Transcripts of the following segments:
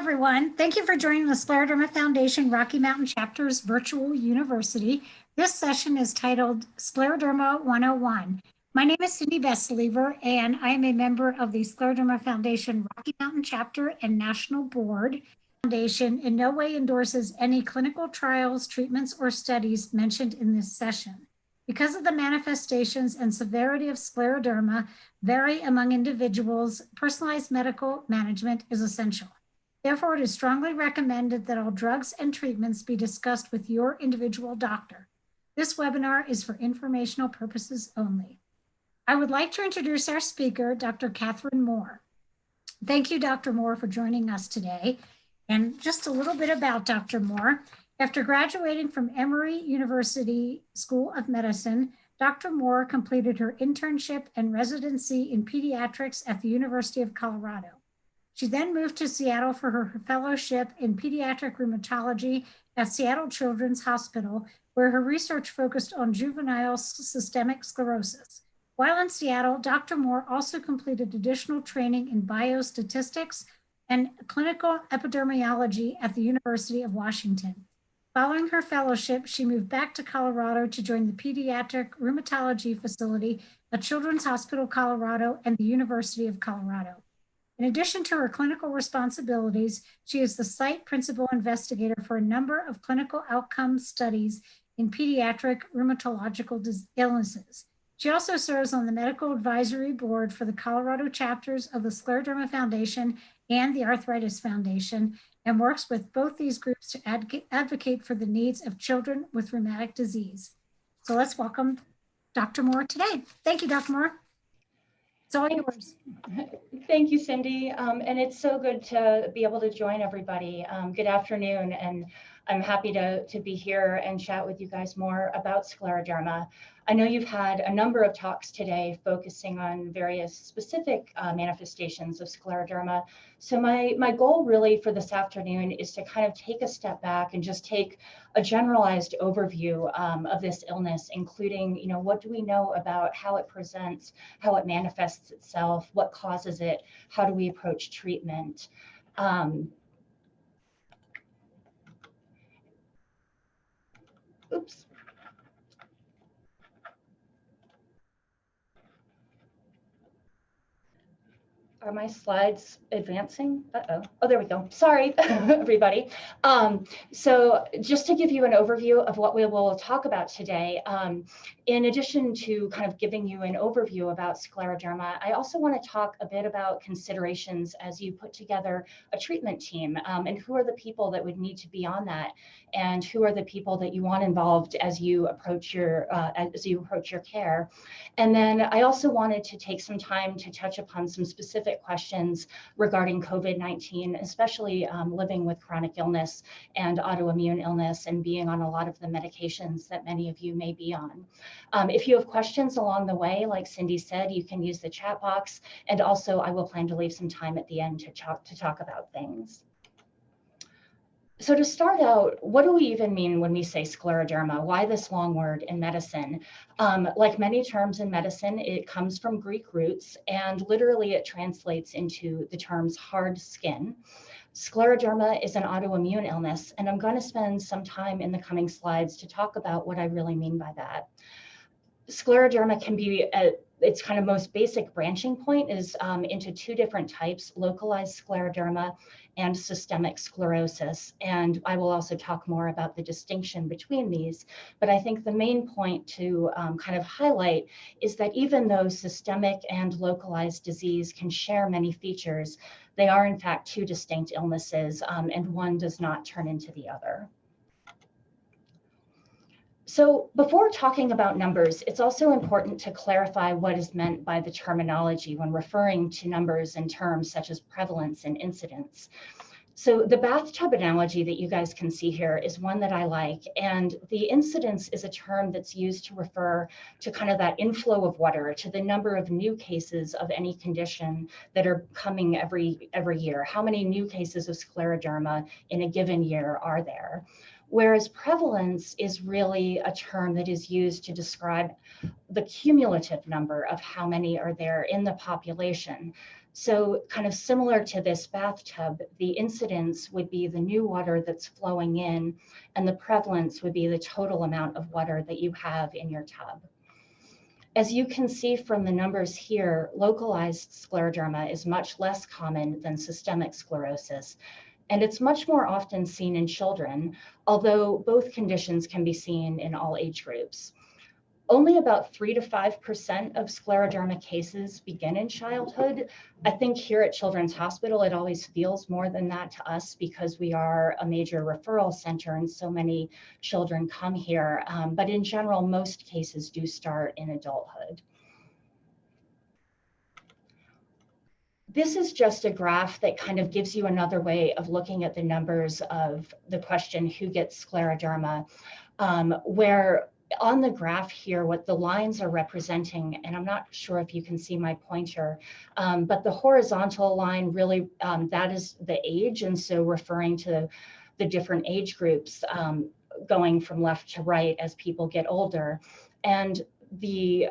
everyone. Thank you for joining the Scleroderma Foundation Rocky Mountain Chapter's virtual university. This session is titled Scleroderma 101. My name is Cindy Veslever, and I am a member of the Scleroderma Foundation Rocky Mountain Chapter and National Board. Foundation in no way endorses any clinical trials, treatments, or studies mentioned in this session. Because of the manifestations and severity of scleroderma vary among individuals, personalized medical management is essential. Therefore, it is strongly recommended that all drugs and treatments be discussed with your individual doctor. This webinar is for informational purposes only. I would like to introduce our speaker, Dr. Catherine Moore. Thank you, Dr. Moore, for joining us today. And just a little bit about Dr. Moore. After graduating from Emory University School of Medicine, Dr. Moore completed her internship and residency in pediatrics at the University of Colorado. She then moved to Seattle for her fellowship in pediatric rheumatology at Seattle Children's Hospital, where her research focused on juvenile systemic sclerosis. While in Seattle, Dr. Moore also completed additional training in biostatistics and clinical epidemiology at the University of Washington. Following her fellowship, she moved back to Colorado to join the pediatric rheumatology facility at Children's Hospital Colorado and the University of Colorado. In addition to her clinical responsibilities, she is the site principal investigator for a number of clinical outcome studies in pediatric rheumatological illnesses. She also serves on the medical advisory board for the Colorado chapters of the Scleroderma Foundation and the Arthritis Foundation, and works with both these groups to advocate for the needs of children with rheumatic disease. So let's welcome Dr. Moore today. Thank you, Dr. Moore. It's all yours. Thank you, Cindy. And it's so good to be able to join everybody. Good afternoon, and I'm happy to be here and chat with you guys more about scleroderma. I know you've had a number of talks today focusing on various specific manifestations of scleroderma. So my goal really for this afternoon is to kind of take a step back and just take a generalized overview of this illness, including, what do we know about how it presents, how it manifests itself, what causes it, how do we approach treatment. Oops. Are my slides advancing? Uh-oh. Oh, there we go. Sorry, everybody. So just to give you an overview of what we will talk about today, in addition to kind of giving you an overview about scleroderma, I also want to talk a bit about considerations as you put together a treatment team, and who are the people that would need to be on that, and who are the people that you want involved as you approach your care. And then I also wanted to take some time to touch upon some specific questions regarding COVID-19, especially living with chronic illness and autoimmune illness and being on a lot of the medications that many of you may be on. If you have questions along the way, like Cindy said, you can use the chat box, and also I will plan to leave some time at the end to talk about things. So to start out, what do we even mean when we say scleroderma? Why this long word in medicine? Like many terms in medicine, it comes from Greek roots, and literally it translates into the terms hard skin. Scleroderma is an autoimmune illness, and I'm going to spend some time in the coming slides to talk about what I really mean by that. Scleroderma can be its kind of most basic branching point is into two different types, localized scleroderma and systemic sclerosis. And I will also talk more about the distinction between these. But I think the main point to kind of highlight is that even though systemic and localized disease can share many features, they are in fact two distinct illnesses, and one does not turn into the other. So before talking about numbers, it's also important to clarify what is meant by the terminology when referring to numbers in terms such as prevalence and incidence. So the bathtub analogy that you guys can see here is one that I like, and the incidence is a term that's used to refer to kind of that inflow of water, to the number of new cases of any condition that are coming every year. How many new cases of scleroderma in a given year are there? Whereas prevalence is really a term that is used to describe the cumulative number of how many are there in the population. So kind of similar to this bathtub, the incidence would be the new water that's flowing in, and the prevalence would be the total amount of water that you have in your tub. As you can see from the numbers here, localized scleroderma is much less common than systemic sclerosis, and it's much more often seen in children, although both conditions can be seen in all age groups. Only about 3 to 5% of scleroderma cases begin in childhood. I think here at Children's Hospital, it always feels more than that to us because we are a major referral center and so many children come here. But in general, most cases do start in adulthood. This is just a graph that kind of gives you another way of looking at the numbers of the question, who gets scleroderma, where on the graph here, what the lines are representing, and I'm not sure if you can see my pointer, but the horizontal line really, that is the age, and so referring to the different age groups going from left to right as people get older. And the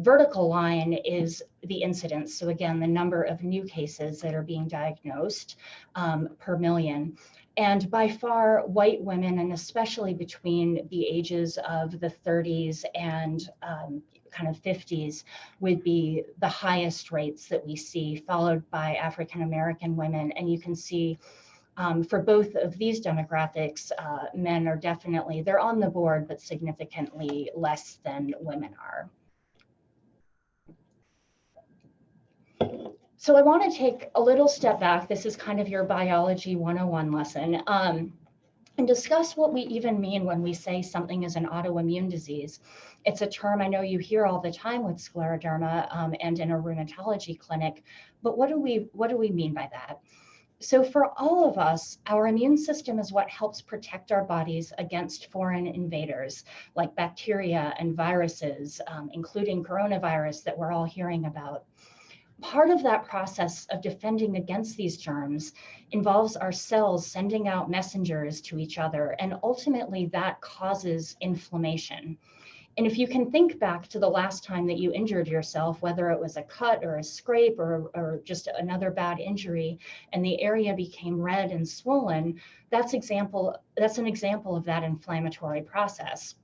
vertical line is the incidence. So again, the number of new cases that are being diagnosed per million. And by far, white women, and especially between the ages of the 30s and kind of 50s, would be the highest rates that we see, followed by African American women. And you can see for both of these demographics, men are definitely, they're on the board, but significantly less than women are. So I want to take a little step back. This is kind of your biology 101 lesson, and discuss what we even mean when we say something is an autoimmune disease. It's a term I know you hear all the time with scleroderma and in a rheumatology clinic, but what do we mean by that? So for all of us, our immune system is what helps protect our bodies against foreign invaders like bacteria and viruses, including coronavirus that we're all hearing about. Part of that process of defending against these germs involves our cells sending out messengers to each other, and ultimately that causes inflammation. And if you can think back to the last time that you injured yourself, whether it was a cut or a scrape or just another bad injury, and the area became red and swollen, that's an example of that inflammatory process.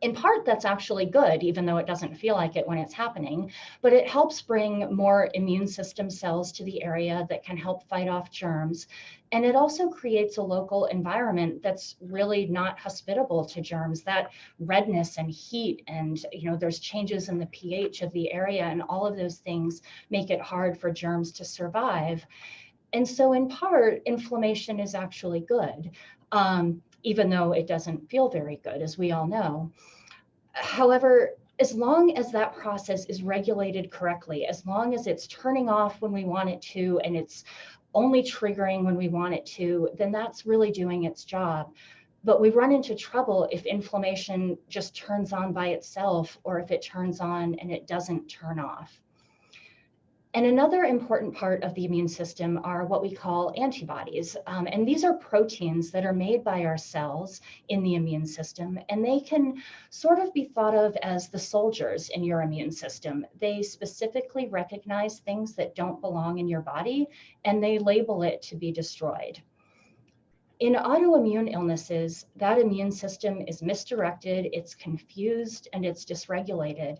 In part, that's actually good, even though it doesn't feel like it when it's happening, but it helps bring more immune system cells to the area that can help fight off germs. And it also creates a local environment that's really not hospitable to germs. That redness and heat and, there's changes in the pH of the area, and all of those things make it hard for germs to survive. And so in part, inflammation is actually good. Even though it doesn't feel very good, as we all know. However, as long as that process is regulated correctly, as long as it's turning off when we want it to, and it's only triggering when we want it to, then that's really doing its job. But we run into trouble if inflammation just turns on by itself, or if it turns on and it doesn't turn off. And another important part of the immune system are what we call antibodies. And these are proteins that are made by our cells in the immune system, and they can sort of be thought of as the soldiers in your immune system. They specifically recognize things that don't belong in your body, and they label it to be destroyed. In autoimmune illnesses, that immune system is misdirected, it's confused, and it's dysregulated.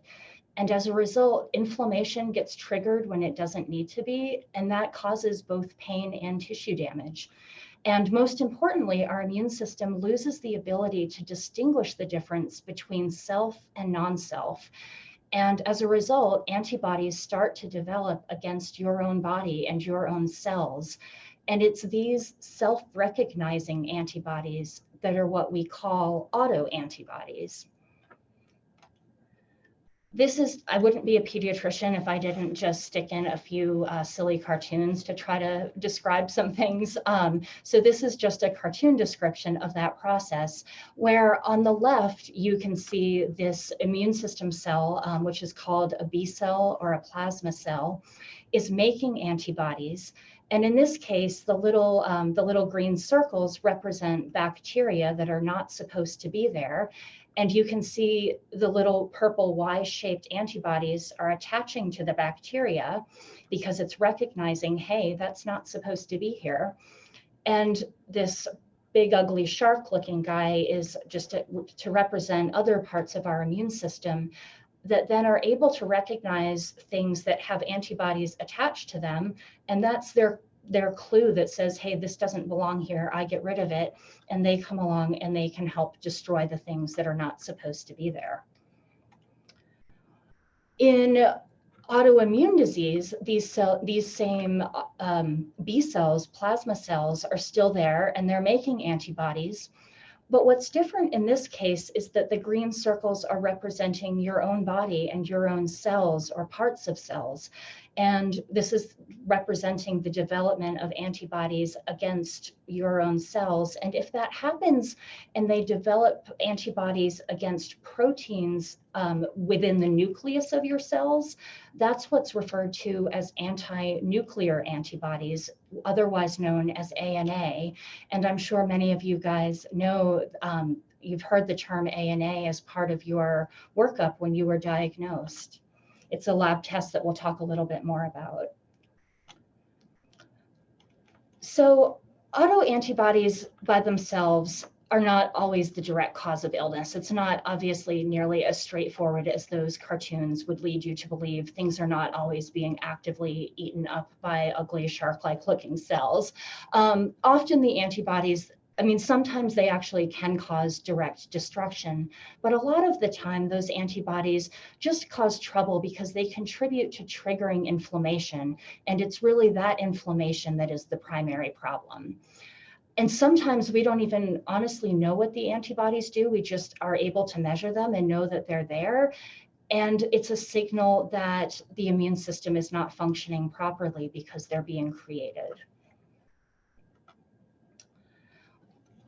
And as a result, inflammation gets triggered when it doesn't need to be, and that causes both pain and tissue damage. And most importantly, our immune system loses the ability to distinguish the difference between self and non-self. And as a result, antibodies start to develop against your own body and your own cells. And it's these self-recognizing antibodies that are what we call autoantibodies. I wouldn't be a pediatrician if I didn't just stick in a few silly cartoons to try to describe some things. So this is just a cartoon description of that process, where on the left, you can see this immune system cell, which is called a B cell or a plasma cell, is making antibodies. And in this case, the little green circles represent bacteria that are not supposed to be there. And you can see the little purple Y-shaped antibodies are attaching to the bacteria because it's recognizing, hey, that's not supposed to be here. And this big, ugly shark-looking guy is just to represent other parts of our immune system that then are able to recognize things that have antibodies attached to them. And that's their clue that says, hey, this doesn't belong here, I get rid of it. And they come along and they can help destroy the things that are not supposed to be there. In autoimmune disease, these same B cells, plasma cells, are still there and they're making antibodies. But what's different in this case is that the green circles are representing your own body and your own cells or parts of cells. And this is representing the development of antibodies against your own cells. And if that happens and they develop antibodies against proteins within the nucleus of your cells, that's what's referred to as anti-nuclear antibodies, otherwise known as ANA. And I'm sure many of you guys know, you've heard the term ANA as part of your workup when you were diagnosed. It's a lab test that we'll talk a little bit more about. So autoantibodies by themselves are not always the direct cause of illness. It's not obviously nearly as straightforward as those cartoons would lead you to believe. Things are not always being actively eaten up by ugly shark-like looking cells. Often the antibodies, I mean, sometimes they actually can cause direct destruction, but a lot of the time those antibodies just cause trouble because they contribute to triggering inflammation. And it's really that inflammation that is the primary problem. And sometimes we don't even honestly know what the antibodies do. We just are able to measure them and know that they're there. And it's a signal that the immune system is not functioning properly because they're being created.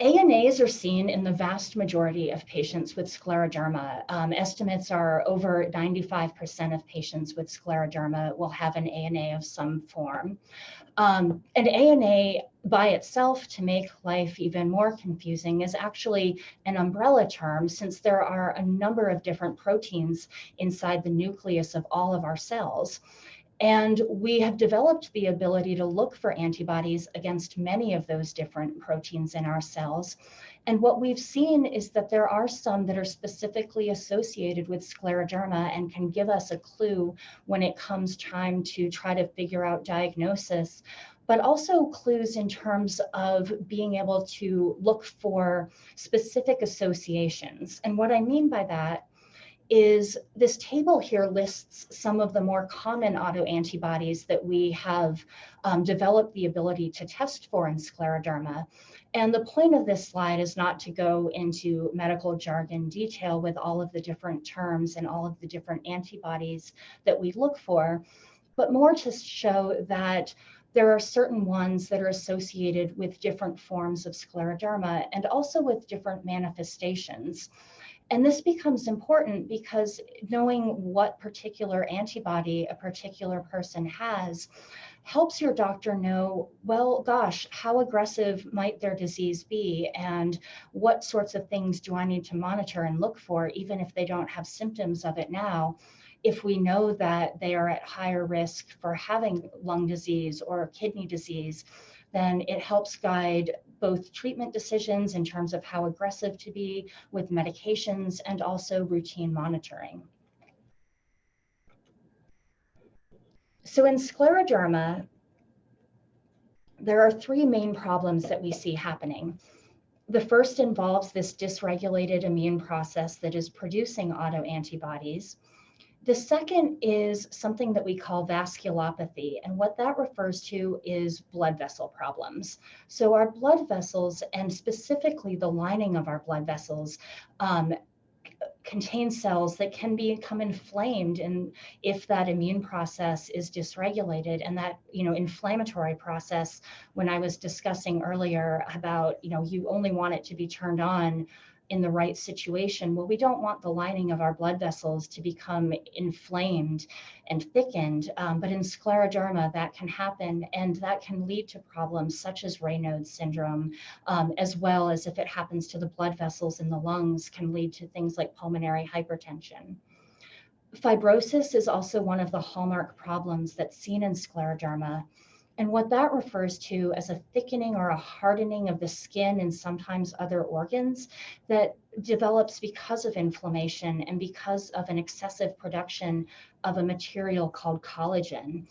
ANAs are seen in the vast majority of patients with scleroderma. Estimates are over 95% of patients with scleroderma will have an ANA of some form. An ANA by itself, to make life even more confusing, is actually an umbrella term, since there are a number of different proteins inside the nucleus of all of our cells. And we have developed the ability to look for antibodies against many of those different proteins in our cells. And what we've seen is that there are some that are specifically associated with scleroderma and can give us a clue when it comes time to try to figure out diagnosis, but also clues in terms of being able to look for specific associations. And what I mean by that is this table here lists some of the more common autoantibodies that we have developed the ability to test for in scleroderma. And the point of this slide is not to go into medical jargon detail with all of the different terms and all of the different antibodies that we look for, but more to show that there are certain ones that are associated with different forms of scleroderma and also with different manifestations. And this becomes important because knowing what particular antibody a particular person has helps your doctor know, well, gosh, how aggressive might their disease be and what sorts of things do I need to monitor and look for, even if they don't have symptoms of it now. If we know that they are at higher risk for having lung disease or kidney disease, then it helps guide both treatment decisions in terms of how aggressive to be with medications and also routine monitoring. So in scleroderma, there are three main problems that we see happening. The first involves this dysregulated immune process that is producing autoantibodies. The second is something that we call vasculopathy, and what that refers to is blood vessel problems. So our blood vessels, and specifically the lining of our blood vessels, contain cells that can become inflamed, and if that immune process is dysregulated, and that inflammatory process, when I was discussing earlier about you only want it to be turned on in the right situation? Well, we don't want the lining of our blood vessels to become inflamed and thickened, but in scleroderma that can happen, and that can lead to problems such as Raynaud's syndrome, as well as if it happens to the blood vessels in the lungs, can lead to things like pulmonary hypertension. Fibrosis is also one of the hallmark problems that's seen in scleroderma. And what that refers to as a thickening or a hardening of the skin and sometimes other organs that develops because of inflammation and because of an excessive production of a material called collagen.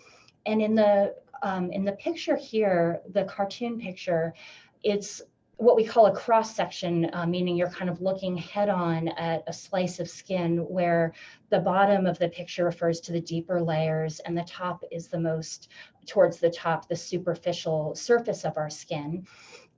And in the picture here, the cartoon picture, it's what we call a cross section, meaning you're kind of looking head on at a slice of skin where the bottom of the picture refers to the deeper layers and the top is the most towards the top, the superficial surface of our skin.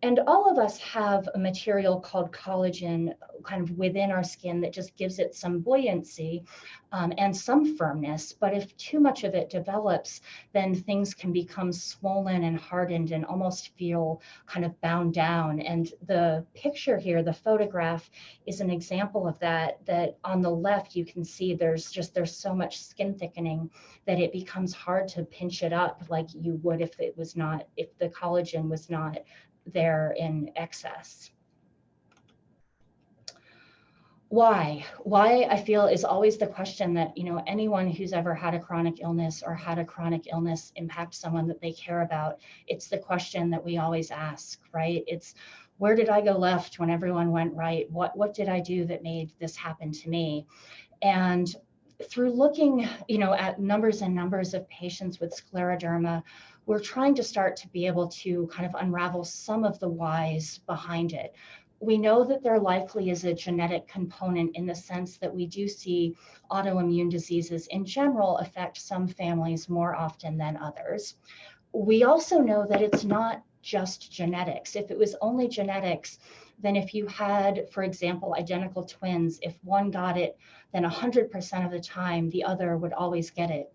And all of us have a material called collagen kind of within our skin that just gives it some buoyancy and some firmness. But if too much of it develops, then things can become swollen and hardened and almost feel kind of bound down. And the picture here, the photograph, is an example of that, that on the left, you can see there's so much skin thickening that it becomes hard to pinch it up like you would if the collagen was not there in excess. Why I feel is always the question that, anyone who's ever had a chronic illness or had a chronic illness impact someone that they care about, it's the question that we always ask, right? It's, where did I go left when everyone went right? What did I do that made this happen to me? And through looking, at numbers and numbers of patients with scleroderma, we're trying to start to be able to kind of unravel some of the whys behind it. We know that there likely is a genetic component in the sense that we do see autoimmune diseases in general affect some families more often than others. We also know that it's not just genetics. If it was only genetics, then if you had, for example, identical twins, if one got it, then 100% of the time, the other would always get it.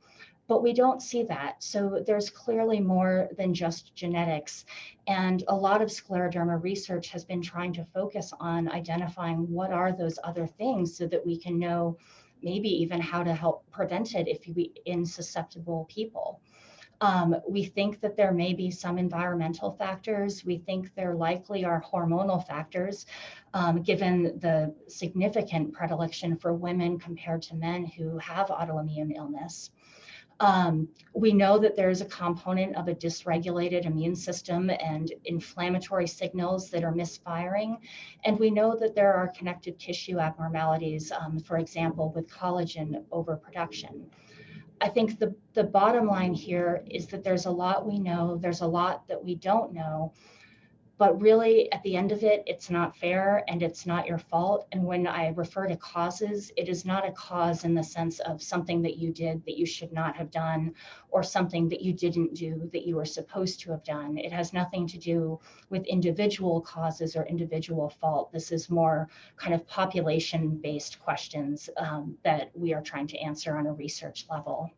But we don't see that. So there's clearly more than just genetics. And a lot of scleroderma research has been trying to focus on identifying what are those other things so that we can know maybe even how to help prevent it in susceptible people. We think that there may be some environmental factors. We think there likely are hormonal factors, given the significant predilection for women compared to men who have autoimmune illness. We know that there's a component of a dysregulated immune system and inflammatory signals that are misfiring. And we know that there are connective tissue abnormalities, for example, with collagen overproduction. I think the bottom line here is that there's a lot we know, there's a lot that we don't know, but really at the end of it, it's not fair and it's not your fault. And when I refer to causes, it is not a cause in the sense of something that you did that you should not have done, or something that you didn't do that you were supposed to have done. It has nothing to do with individual causes or individual fault. This is more kind of population-based questions that we are trying to answer on a research level.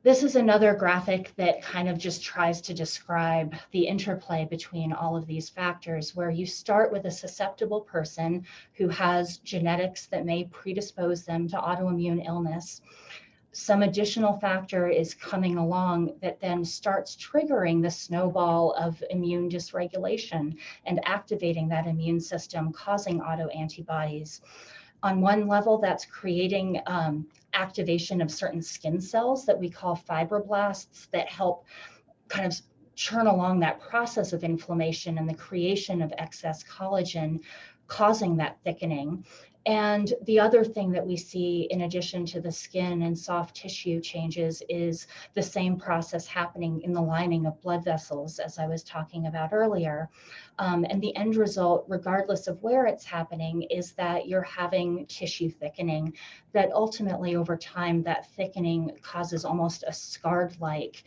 This is another graphic that kind of just tries to describe the interplay between all of these factors, where you start with a susceptible person who has genetics that may predispose them to autoimmune illness. Some additional factor is coming along that then starts triggering the snowball of immune dysregulation and activating that immune system, causing autoantibodies. On one level, that's creating activation of certain skin cells that we call fibroblasts that help kind of churn along that process of inflammation and the creation of excess collagen, causing that thickening. And the other thing that we see in addition to the skin and soft tissue changes is the same process happening in the lining of blood vessels, as I was talking about earlier. And the end result, regardless of where it's happening, is that you're having tissue thickening that ultimately over time, that thickening causes almost a scarred-like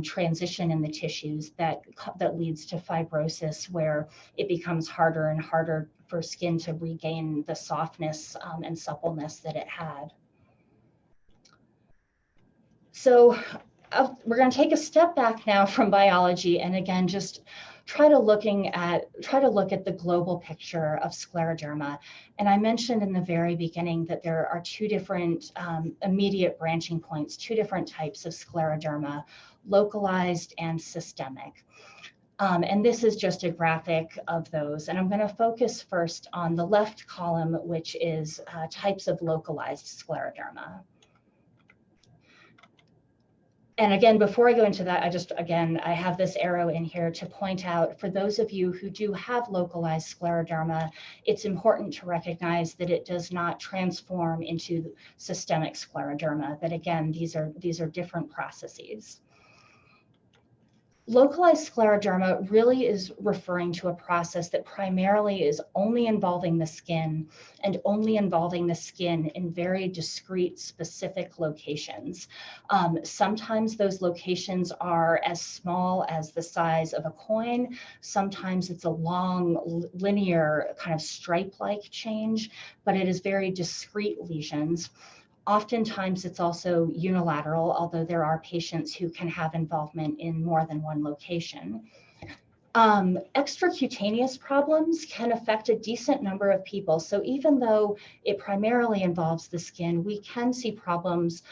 transition in the tissues that leads to fibrosis, where it becomes harder and harder for skin to regain the softness and suppleness that it had. So we're going to take a step back now from biology and again just try to look at the global picture of scleroderma. And I mentioned in the very beginning that there are two different immediate branching points, two different types of scleroderma, localized and systemic. And this is just a graphic of those. And I'm going to focus first on the left column, which is types of localized scleroderma. And again, before I go into that, I have this arrow in here to point out, for those of you who do have localized scleroderma, it's important to recognize that it does not transform into systemic scleroderma, that again, these are different processes. Localized scleroderma really is referring to a process that primarily is only involving the skin and only involving the skin in very discrete, specific locations. Sometimes those locations are as small as the size of a coin. Sometimes it's a long, linear, kind of stripe-like change, but it is very discrete lesions. Oftentimes, it's also unilateral, although there are patients who can have involvement in more than one location. Extracutaneous problems can affect a decent number of people. So even though it primarily involves the skin, we can see problems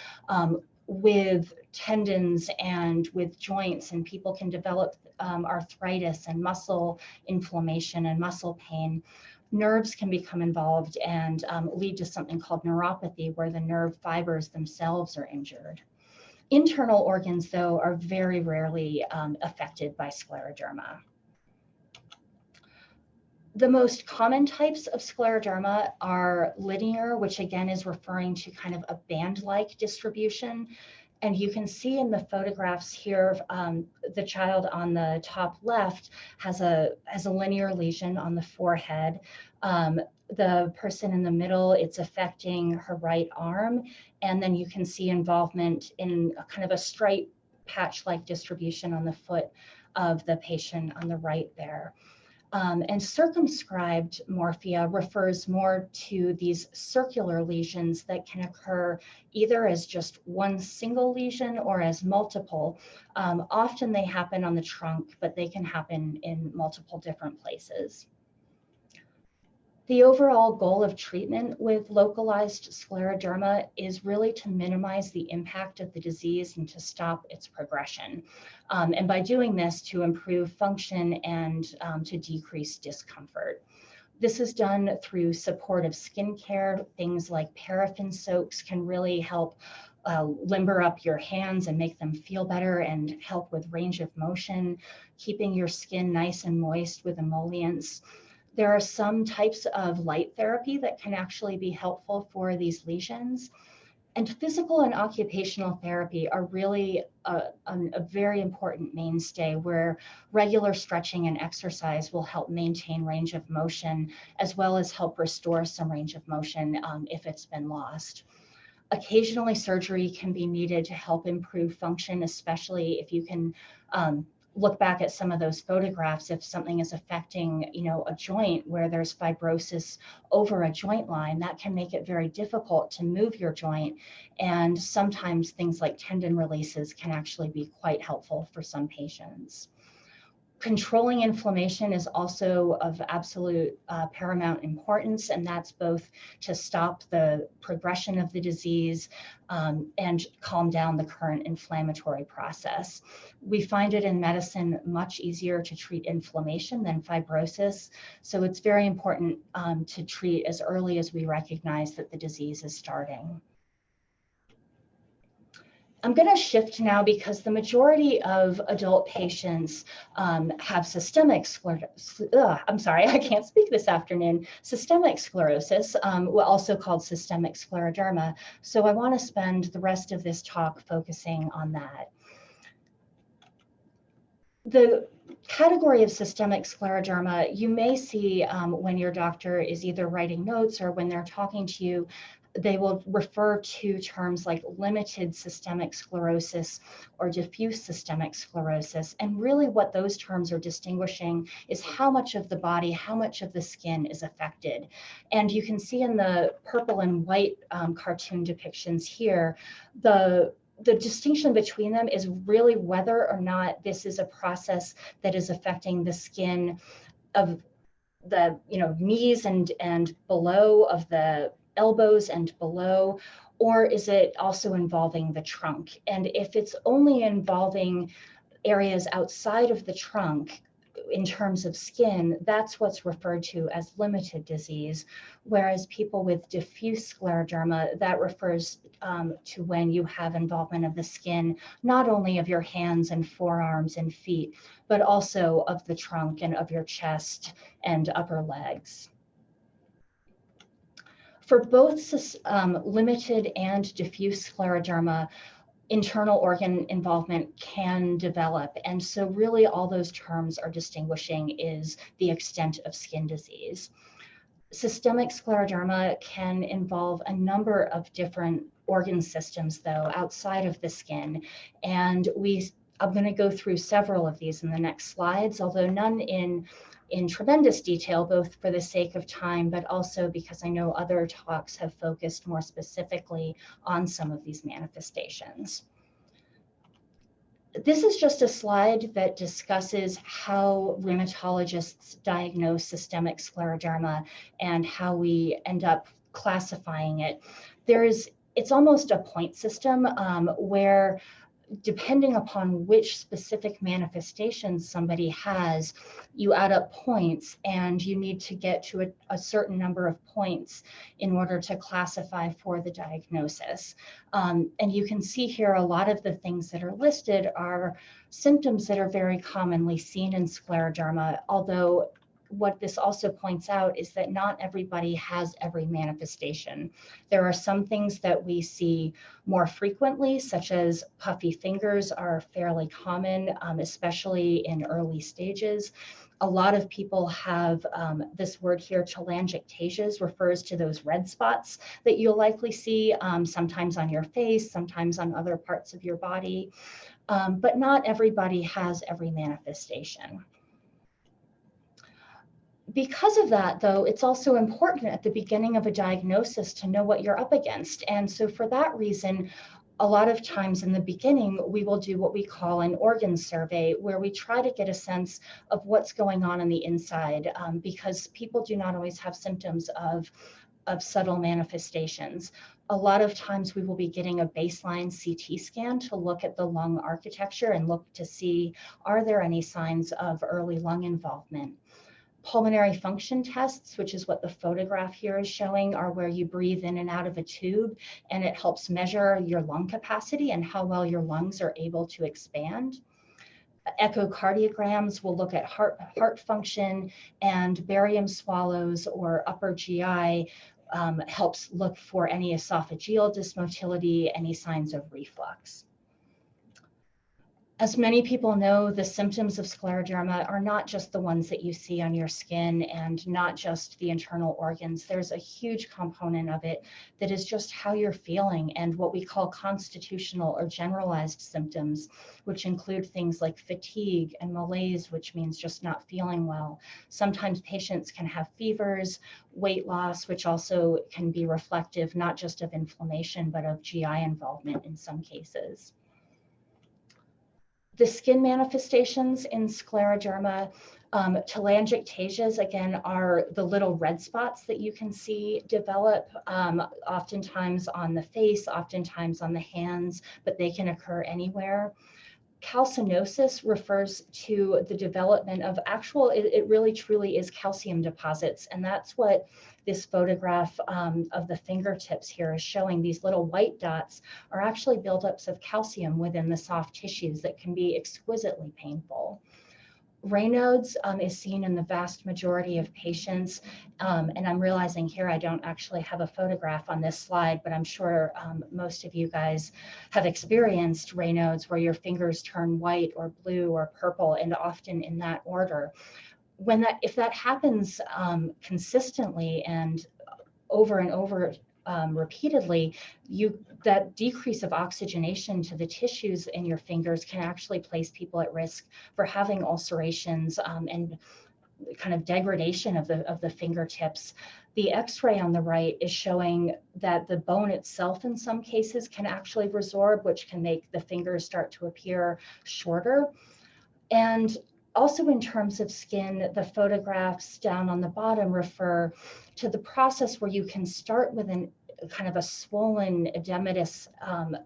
with tendons and with joints, and people can develop arthritis and muscle inflammation and muscle pain. Nerves can become involved and lead to something called neuropathy, where the nerve fibers themselves are injured. Internal organs, though, are very rarely affected by scleroderma. The most common types of scleroderma are linear, which again is referring to kind of a band-like distribution. And you can see in the photographs here, the child on the top left has a linear lesion on the forehead. The person in the middle, it's affecting her right arm. And then you can see involvement in a kind of a stripe patch-like distribution on the foot of the patient on the right there. And circumscribed morphia refers more to these circular lesions that can occur either as just one single lesion or as multiple. Often they happen on the trunk, but they can happen in multiple different places. The overall goal of treatment with localized scleroderma is really to minimize the impact of the disease and to stop its progression. And by doing this, to improve function and to decrease discomfort. This is done through supportive skincare. Things like paraffin soaks can really help limber up your hands and make them feel better and help with range of motion, keeping your skin nice and moist with emollients. There are some types of light therapy that can actually be helpful for these lesions. And physical and occupational therapy are really a very important mainstay, where regular stretching and exercise will help maintain range of motion, as well as help restore some range of motion if it's been lost. Occasionally, surgery can be needed to help improve function, especially if you can look back at some of those photographs. If something is affecting, a joint where there's fibrosis over a joint line, that can make it very difficult to move your joint. And sometimes things like tendon releases can actually be quite helpful for some patients. Controlling inflammation is also of absolute paramount importance, and that's both to stop the progression of the disease and calm down the current inflammatory process. We find it in medicine much easier to treat inflammation than fibrosis, so it's very important to treat as early as we recognize that the disease is starting. I'm going to shift now because the majority of adult patients have systemic sclerosis. I'm sorry, I can't speak this afternoon. Systemic sclerosis, also called systemic scleroderma. So I want to spend the rest of this talk focusing on that. The category of systemic scleroderma, you may see when your doctor is either writing notes or when they're talking to you, they will refer to terms like limited systemic sclerosis or diffuse systemic sclerosis. And really what those terms are distinguishing is how much of the body, how much of the skin is affected. And you can see in the purple and white cartoon depictions here, the the distinction between them is really whether or not this is a process that is affecting the skin of the knees and below, of the elbows and below, or is it also involving the trunk? And if it's only involving areas outside of the trunk in terms of skin, that's what's referred to as limited disease. Whereas people with diffuse scleroderma, that refers to when you have involvement of the skin, not only of your hands and forearms and feet, but also of the trunk and of your chest and upper legs. For both limited and diffuse scleroderma, internal organ involvement can develop. And so really all those terms are distinguishing is the extent of skin disease. Systemic scleroderma can involve a number of different organ systems, though, outside of the skin. And I'm going to go through several of these in the next slides, although none in tremendous detail, both for the sake of time, but also because I know other talks have focused more specifically on some of these manifestations. This is just a slide that discusses how rheumatologists diagnose systemic scleroderma and how we end up classifying it. It's almost a point system where, depending upon which specific manifestations somebody has, you add up points, and you need to get to a certain number of points in order to classify for the diagnosis. And you can see here a lot of the things that are listed are symptoms that are very commonly seen in scleroderma, although what this also points out is that not everybody has every manifestation. There are some things that we see more frequently, such as puffy fingers are fairly common, especially in early stages. A lot of people have this word here, telangiectasias, refers to those red spots that you'll likely see sometimes on your face, sometimes on other parts of your body, but not everybody has every manifestation. Because of that, though, it's also important at the beginning of a diagnosis to know what you're up against. And so for that reason, a lot of times in the beginning, we will do what we call an organ survey, where we try to get a sense of what's going on the inside, because people do not always have symptoms of subtle manifestations. A lot of times we will be getting a baseline CT scan to look at the lung architecture and look to see, are there any signs of early lung involvement? Pulmonary function tests, which is what the photograph here is showing, are where you breathe in and out of a tube, and it helps measure your lung capacity and how well your lungs are able to expand. Echocardiograms will look at heart function, and barium swallows or upper GI helps look for any esophageal dysmotility, any signs of reflux. As many people know, the symptoms of scleroderma are not just the ones that you see on your skin and not just the internal organs. There's a huge component of it that is just how you're feeling, and what we call constitutional or generalized symptoms, which include things like fatigue and malaise, which means just not feeling well. Sometimes patients can have fevers, weight loss, which also can be reflective not just of inflammation, but of GI involvement in some cases. The skin manifestations in scleroderma, telangiectasias, again, are the little red spots that you can see develop, oftentimes on the face, oftentimes on the hands, but they can occur anywhere. Calcinosis refers to the development of it really truly is calcium deposits. And that's what this photograph of the fingertips here is showing. These little white dots are actually buildups of calcium within the soft tissues that can be exquisitely painful. Raynaud's is seen in the vast majority of patients, and I'm realizing here I don't actually have a photograph on this slide, but I'm sure most of you guys have experienced Raynaud's, where your fingers turn white or blue or purple, and often in that order. If that happens consistently and over repeatedly, that decrease of oxygenation to the tissues in your fingers can actually place people at risk for having ulcerations and kind of degradation of the fingertips. The X-ray on the right is showing that the bone itself in some cases can actually resorb, which can make the fingers start to appear shorter. And also in terms of skin, the photographs down on the bottom refer to the process where you can start with an kind of a swollen edematous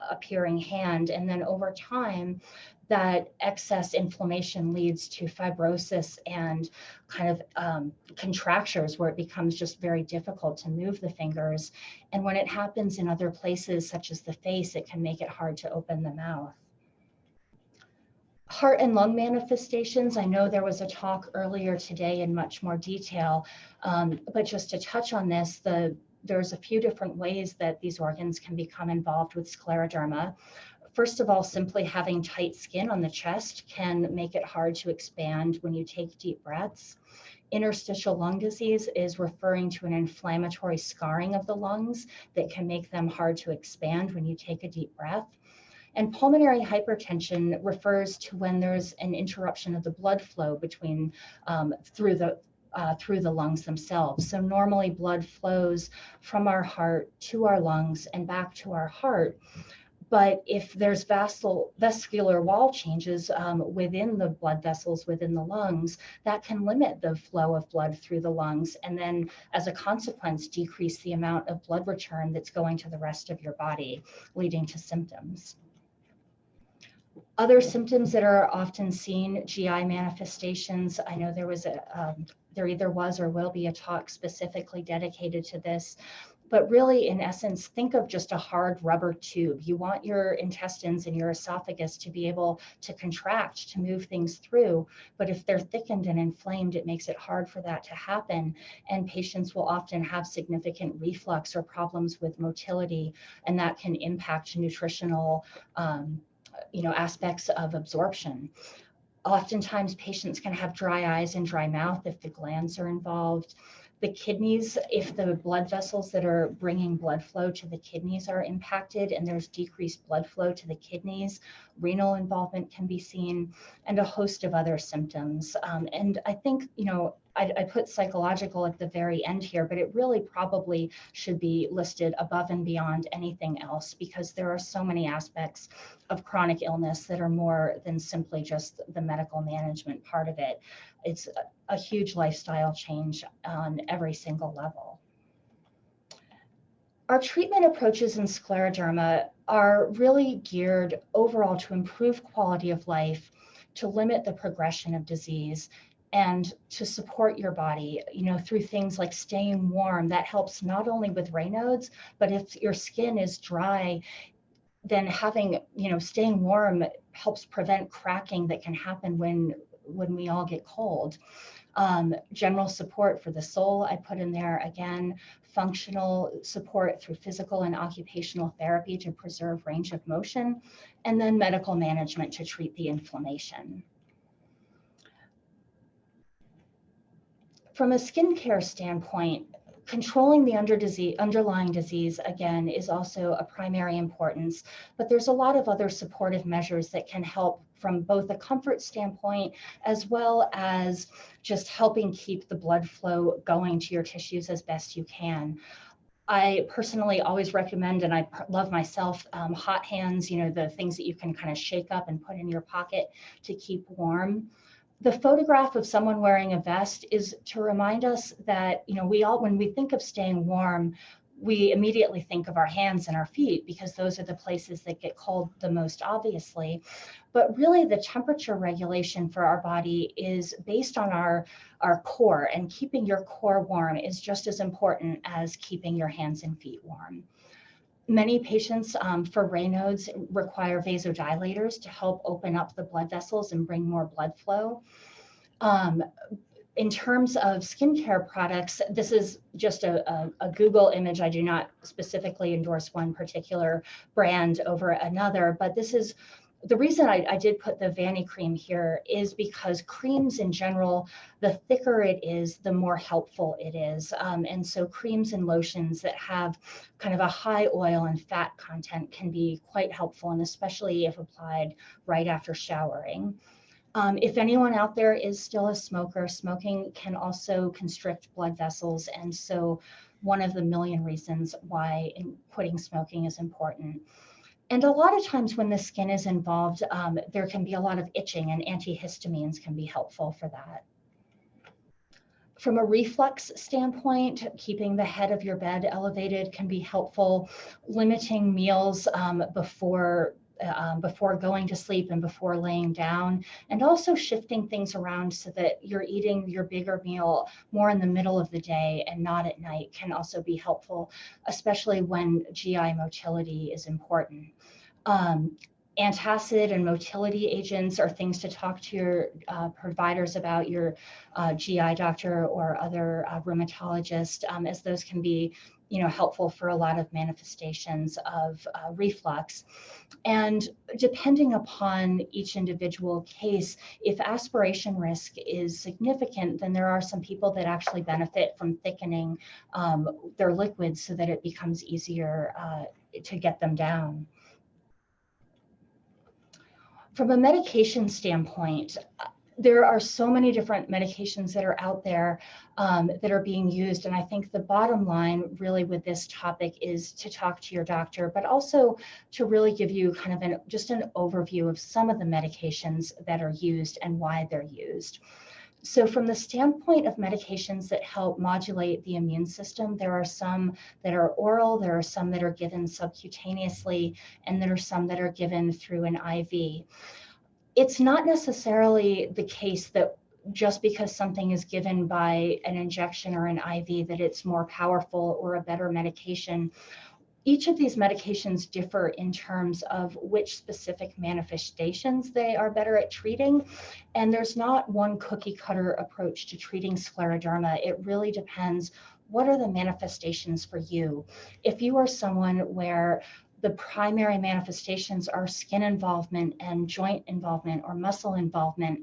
appearing hand, and then over time that excess inflammation leads to fibrosis and kind of contractures where it becomes just very difficult to move the fingers. And when it happens in other places such as the face, it can make it hard to open the mouth. Heart and lung manifestations, I know there was a talk earlier today in much more detail, but just to touch on this, there's a few different ways that these organs can become involved with scleroderma. First of all, simply having tight skin on the chest can make it hard to expand when you take deep breaths. Interstitial lung disease is referring to an inflammatory scarring of the lungs that can make them hard to expand when you take a deep breath. And pulmonary hypertension refers to when there's an interruption of the blood flow between through the lungs themselves. So normally blood flows from our heart to our lungs and back to our heart. But if there's vascular wall changes within the blood vessels within the lungs, that can limit the flow of blood through the lungs, and then as a consequence, decrease the amount of blood return that's going to the rest of your body, leading to symptoms. Other symptoms that are often seen, GI manifestations. I know there either was or will be a talk specifically dedicated to this. But really, in essence, think of just a hard rubber tube. You want your intestines and your esophagus to be able to contract, to move things through. But if they're thickened and inflamed, it makes it hard for that to happen. And patients will often have significant reflux or problems with motility, and that can impact nutritional aspects of absorption. Oftentimes, patients can have dry eyes and dry mouth if the glands are involved. The kidneys, if the blood vessels that are bringing blood flow to the kidneys are impacted and there's decreased blood flow to the kidneys, renal involvement can be seen, and a host of other symptoms. And I think, I put psychological at the very end here, but it really probably should be listed above and beyond anything else, because there are so many aspects of chronic illness that are more than simply just the medical management part of it. It's a huge lifestyle change on every single level. Our treatment approaches in scleroderma are really geared overall to improve quality of life, to limit the progression of disease, and to support your body, through things like staying warm. That helps not only with Raynaud's, but if your skin is dry, then staying warm helps prevent cracking that can happen when we all get cold. General support for the soul, I put in there again, functional support through physical and occupational therapy to preserve range of motion, and then medical management to treat the inflammation. From a skincare standpoint, controlling the underlying disease, again, is also a primary importance, but there's a lot of other supportive measures that can help from both a comfort standpoint as well as just helping keep the blood flow going to your tissues as best you can. I personally always recommend, and I love myself, hot hands, the things that you can kind of shake up and put in your pocket to keep warm. The photograph of someone wearing a vest is to remind us that, when we think of staying warm, we immediately think of our hands and our feet because those are the places that get cold the most obviously. But really the temperature regulation for our body is based on our core, and keeping your core warm is just as important as keeping your hands and feet warm. Many patients for Raynaud's require vasodilators to help open up the blood vessels and bring more blood flow. In terms of skincare products, this is just a Google image. I do not specifically endorse one particular brand over another, but this is the reason I did put the Vani cream here is because creams in general, the thicker it is, the more helpful it is. And so creams and lotions that have kind of a high oil and fat content can be quite helpful, and especially if applied right after showering. If anyone out there is still a smoker, smoking can also constrict blood vessels. And so one of the million reasons why quitting smoking is important. And a lot of times when the skin is involved, there can be a lot of itching, and antihistamines can be helpful for that. From a reflux standpoint, keeping the head of your bed elevated can be helpful. Limiting meals before going to sleep and before laying down, and also shifting things around so that you're eating your bigger meal more in the middle of the day and not at night can also be helpful, especially when GI motility is important. Antacid and motility agents are things to talk to your providers about, your GI doctor or other rheumatologist, as those can be, helpful for a lot of manifestations of reflux. And depending upon each individual case, if aspiration risk is significant, then there are some people that actually benefit from thickening their liquids so that it becomes easier to get them down. From a medication standpoint, there are so many different medications that are out there that are being used. And I think the bottom line really with this topic is to talk to your doctor, but also to really give you kind of just an overview of some of the medications that are used and why they're used. So from the standpoint of medications that help modulate the immune system, there are some that are oral, there are some that are given subcutaneously, and there are some that are given through an IV. It's not necessarily the case that just because something is given by an injection or an IV that it's more powerful or a better medication. Each of these medications differ in terms of which specific manifestations they are better at treating. And there's not one cookie cutter approach to treating scleroderma. It really depends, what are the manifestations for you? If you are someone where the primary manifestations are skin involvement and joint involvement or muscle involvement,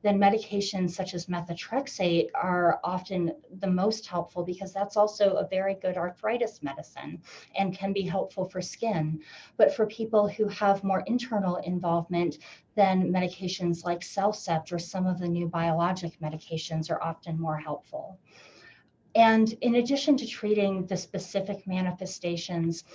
then medications such as methotrexate are often the most helpful because that's also a very good arthritis medicine and can be helpful for skin. But for people who have more internal involvement, then medications like Cellcept or some of the new biologic medications are often more helpful. And in addition to treating the specific manifestations,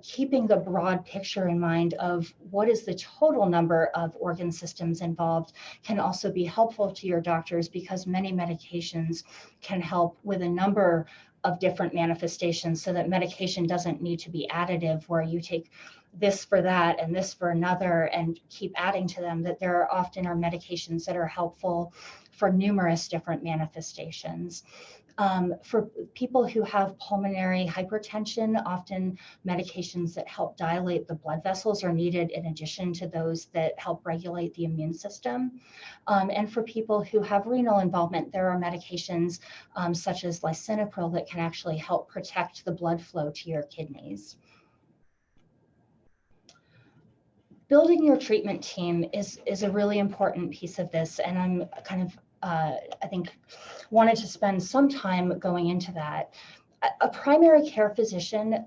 keeping the broad picture in mind of what is the total number of organ systems involved can also be helpful to your doctors, because many medications can help with a number of different manifestations, so that medication doesn't need to be additive where you take this for that and this for another and keep adding to them, that there often are medications that are helpful for numerous different manifestations. For people who have pulmonary hypertension, often medications that help dilate the blood vessels are needed in addition to those that help regulate the immune system. And for people who have renal involvement, there are medications such as lisinopril that can actually help protect the blood flow to your kidneys. Building your treatment team is a really important piece of this, and I'm kind of I think wanted to spend some time going into that. A primary care physician,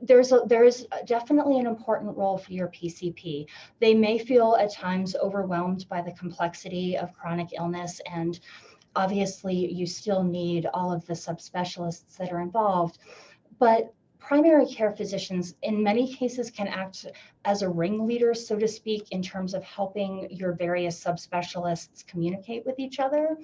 there is definitely an important role for your PCP. They may feel at times overwhelmed by the complexity of chronic illness, and obviously you still need all of the subspecialists that are involved, but primary care physicians in many cases can act as a ringleader, so to speak, in terms of helping your various subspecialists communicate with each other.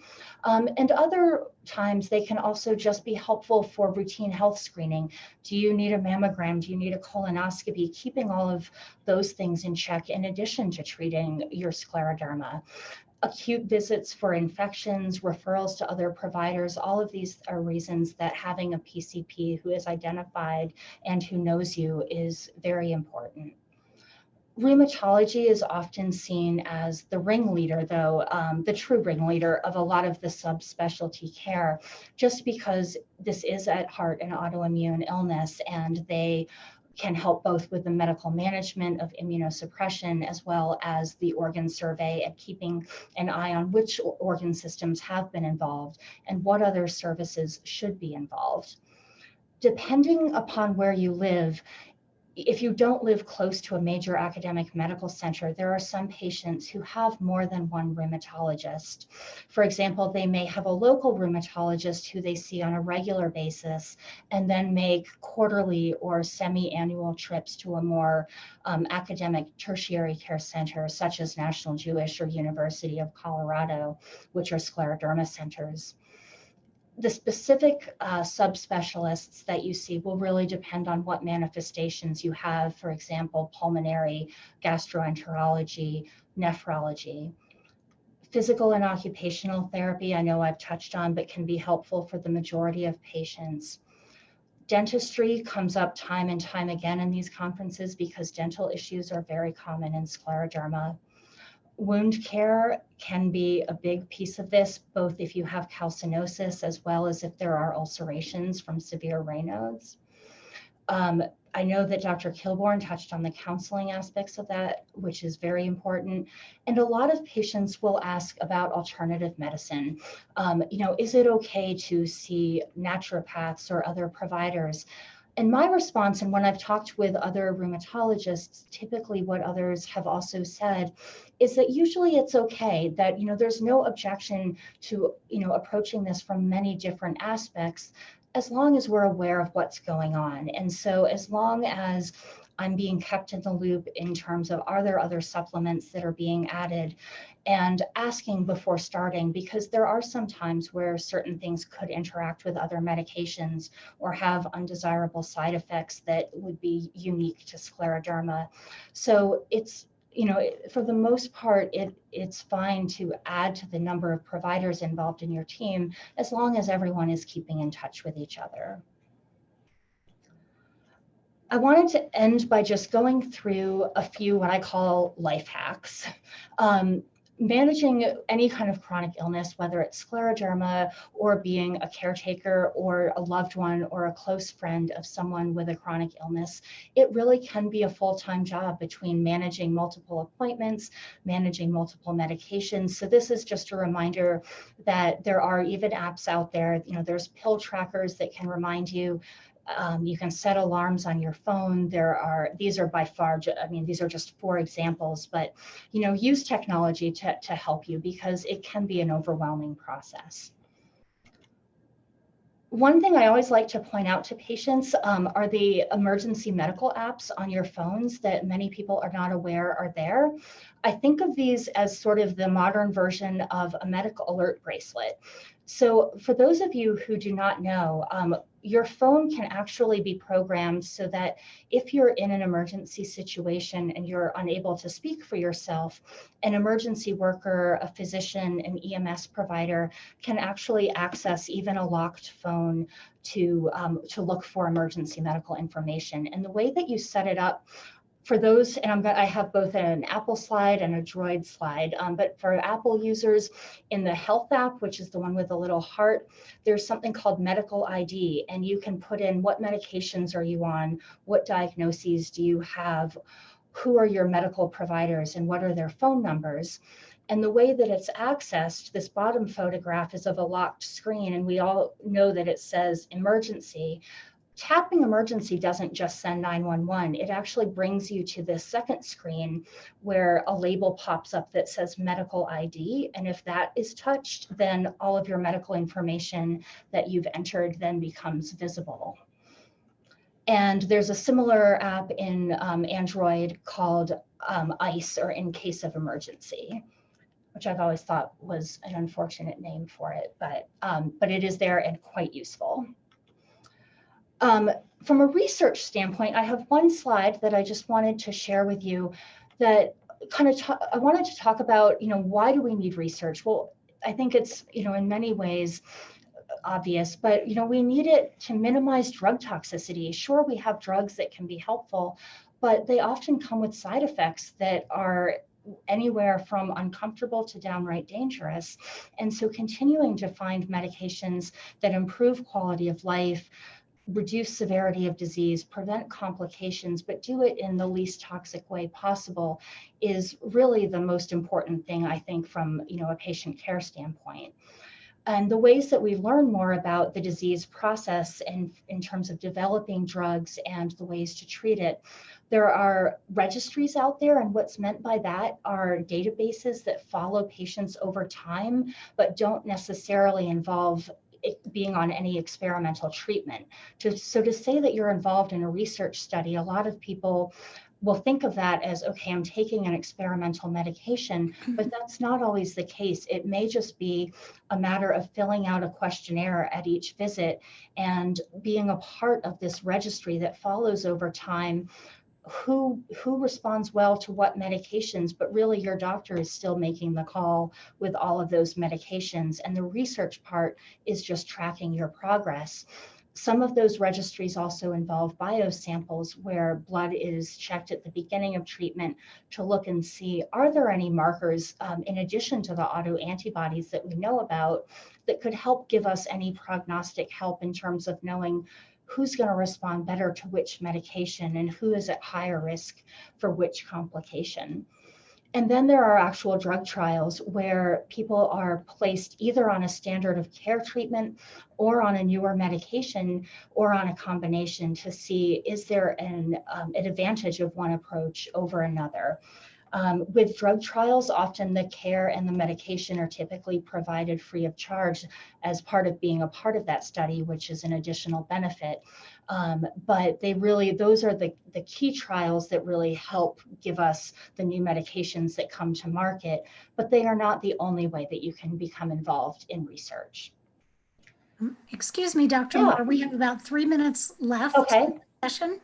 And other times they can also just be helpful for routine health screening. Do you need a mammogram? Do you need a colonoscopy? Keeping all of those things in check in addition to treating your scleroderma. Acute visits for infections, referrals to other providers, all of these are reasons that having a PCP who is identified and who knows you is very important. Rheumatology is often seen as the ringleader, though, the true ringleader of a lot of the subspecialty care, just because this is at heart an autoimmune illness, and they can help both with the medical management of immunosuppression as well as the organ survey and keeping an eye on which organ systems have been involved and what other services should be involved. Depending upon where you live, if you don't live close to a major academic medical center, there are some patients who have more than one rheumatologist. For example, they may have a local rheumatologist who they see on a regular basis and then make quarterly or semi-annual trips to a more academic tertiary care center, such as National Jewish or University of Colorado, which are scleroderma centers. The specific subspecialists that you see will really depend on what manifestations you have, for example, pulmonary, gastroenterology, nephrology. Physical and occupational therapy, I know I've touched on, but can be helpful for the majority of patients. Dentistry comes up time and time again in these conferences because dental issues are very common in scleroderma. Wound care can be a big piece of this, both if you have calcinosis as well as if there are ulcerations from severe Raynaud's. I know that Dr. Kilborn touched on the counseling aspects of that, which is very important. And a lot of patients will ask about alternative medicine. Is it okay to see naturopaths or other providers? And my response, and when I've talked with other rheumatologists, typically what others have also said is that usually it's okay, that there's no objection to approaching this from many different aspects, as long as we're aware of what's going on. And so as long as I'm being kept in the loop in terms of, are there other supplements that are being added, and asking before starting, because there are some times where certain things could interact with other medications or have undesirable side effects that would be unique to scleroderma. So it's, for the most part, it's fine to add to the number of providers involved in your team, as long as everyone is keeping in touch with each other. I wanted to end by just going through a few what I call life hacks. Managing any kind of chronic illness, whether it's scleroderma or being a caretaker or a loved one or a close friend of someone with a chronic illness, it really can be a full-time job between managing multiple appointments, managing multiple medications. So this is just a reminder that there are even apps out there, there's pill trackers that can remind you. You can set alarms on your phone. These are by far, these are just 4 examples, but use technology to help you, because it can be an overwhelming process. One thing I always like to point out to patients are the emergency medical apps on your phones that many people are not aware are there. I think of these as sort of the modern version of a medical alert bracelet. So for those of you who do not know, your phone can actually be programmed so that if you're in an emergency situation and you're unable to speak for yourself, an emergency worker, a physician, an EMS provider can actually access even a locked phone to look for emergency medical information. And the way that you set it up, for those, and I have both an Apple slide and a Droid slide, but for Apple users, in the Health app, which is the one with the little heart, there's something called Medical ID, and you can put in what medications are you on, what diagnoses do you have, who are your medical providers, and what are their phone numbers. And the way that it's accessed, this bottom photograph is of a locked screen, and we all know that it says emergency. Tapping emergency doesn't just send 911, it actually brings you to this second screen where a label pops up that says medical ID. And if that is touched, then all of your medical information that you've entered then becomes visible. And there's a similar app in Android called ICE, or In Case of Emergency, which I've always thought was an unfortunate name for it, but it is there and quite useful. From a research standpoint, I have one slide that I just wanted to share with you that I wanted to talk about, why do we need research? Well, I think it's, in many ways obvious, but, we need it to minimize drug toxicity. Sure, we have drugs that can be helpful, but they often come with side effects that are anywhere from uncomfortable to downright dangerous. And so continuing to find medications that improve quality of life, reduce severity of disease, prevent complications, but do it in the least toxic way possible is really the most important thing, I think, from a patient care standpoint. And the ways that we learn more about the disease process and in terms of developing drugs and the ways to treat it, there are registries out there, and what's meant by that are databases that follow patients over time, but don't necessarily involve it being on any experimental treatment. So to say that you're involved in a research study, a lot of people will think of that as, okay, I'm taking an experimental medication, but that's not always the case. It may just be a matter of filling out a questionnaire at each visit and being a part of this registry that follows over time who responds well to what medications, but really your doctor is still making the call with all of those medications. And the research part is just tracking your progress. Some of those registries also involve biosamples where blood is checked at the beginning of treatment to look and see, are there any markers in addition to the autoantibodies that we know about that could help give us any prognostic help in terms of knowing who's going to respond better to which medication and who is at higher risk for which complication. And then there are actual drug trials where people are placed either on a standard of care treatment or on a newer medication or on a combination to see, is there an advantage of one approach over another. With drug trials, often the care and the medication are typically provided free of charge as part of being a part of that study, which is an additional benefit. But those are the key trials that really help give us the new medications that come to market, but they are not the only way that you can become involved in research. Excuse me, Dr. Moore, we have about 3 minutes left Okay. in the session.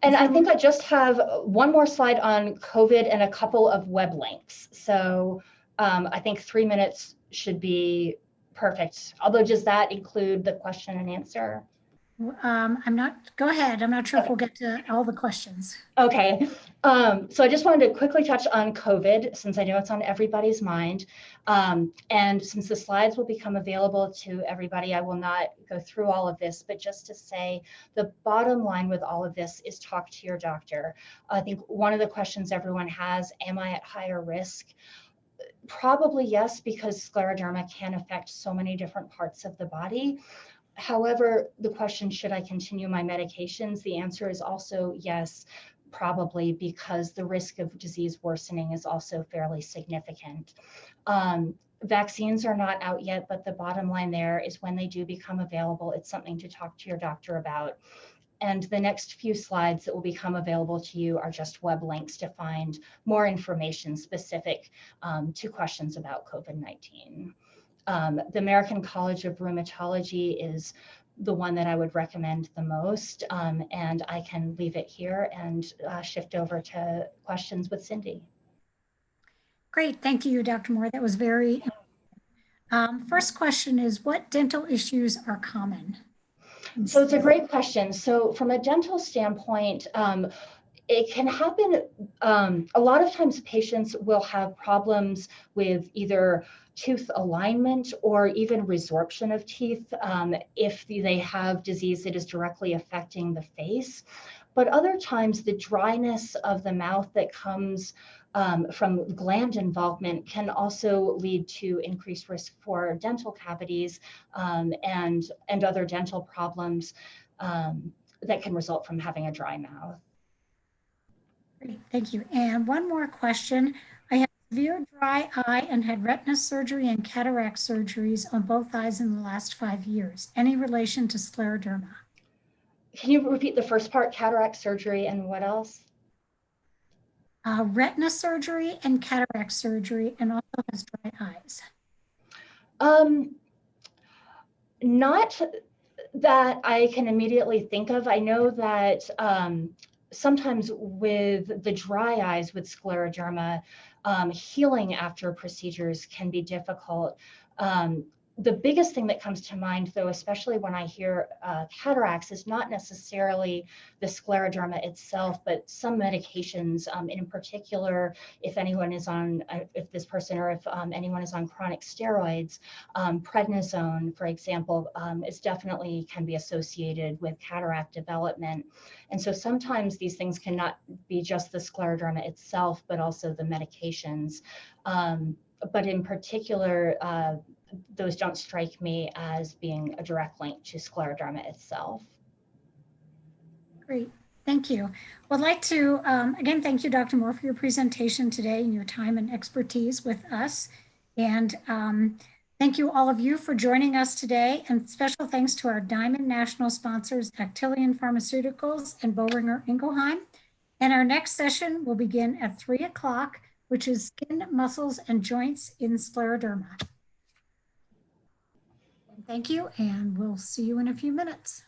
And I think I just have one more slide on COVID and a couple of web links. So I think 3 minutes should be perfect. Although, does that include the question and answer? Go ahead. I'm not sure if we'll get to all the questions. Okay. So I just wanted to quickly touch on COVID, since I know it's on everybody's mind. And since the slides will become available to everybody, I will not go through all of this, but just to say the bottom line with all of this is talk to your doctor. I think one of the questions everyone has, am I at higher risk? Probably yes, because scleroderma can affect so many different parts of the body. However, the question, should I continue my medications? The answer is also yes, probably, because the risk of disease worsening is also fairly significant. Vaccines are not out yet, but the bottom line there is when they do become available, it's something to talk to your doctor about. And the next few slides that will become available to you are just web links to find more information specific to questions about COVID-19. The American College of Rheumatology is the one that I would recommend the most, and I can leave it here and shift over to questions with Cindy. Great, thank you, Dr. Moore. That was very first question is, what dental issues are common? So it's a great question. So from a dental standpoint, it can happen, a lot of times patients will have problems with either tooth alignment or even resorption of teeth if they have disease that is directly affecting the face. But other times the dryness of the mouth that comes from gland involvement can also lead to increased risk for dental cavities and other dental problems that can result from having a dry mouth. Great, thank you. And one more question. I have severe dry eye and had retina surgery and cataract surgeries on both eyes in the last 5 years. Any relation to scleroderma? Can you repeat the first part, cataract surgery and what else? Retina surgery and cataract surgery, and also has dry eyes. Not that I can immediately think of. I know that sometimes with the dry eyes with scleroderma, healing after procedures can be difficult. The biggest thing that comes to mind, though, especially when I hear cataracts, is not necessarily the scleroderma itself, but some medications. In particular, if anyone is on, if this person or if anyone is on chronic steroids, prednisone, for example, is definitely can be associated with cataract development. And so sometimes these things cannot be just the scleroderma itself, but also the medications. but in particular, those don't strike me as being a direct link to scleroderma itself. Great, thank you. Well, I'd like to, again, thank you, Dr. Moore, for your presentation today and your time and expertise with us. And thank you all of you for joining us today. And special thanks to our Diamond National sponsors, Actelion Pharmaceuticals and Boehringer Ingelheim. And our next session will begin at 3 o'clock, which is skin, muscles, and joints in scleroderma. Thank you, and we'll see you in a few minutes.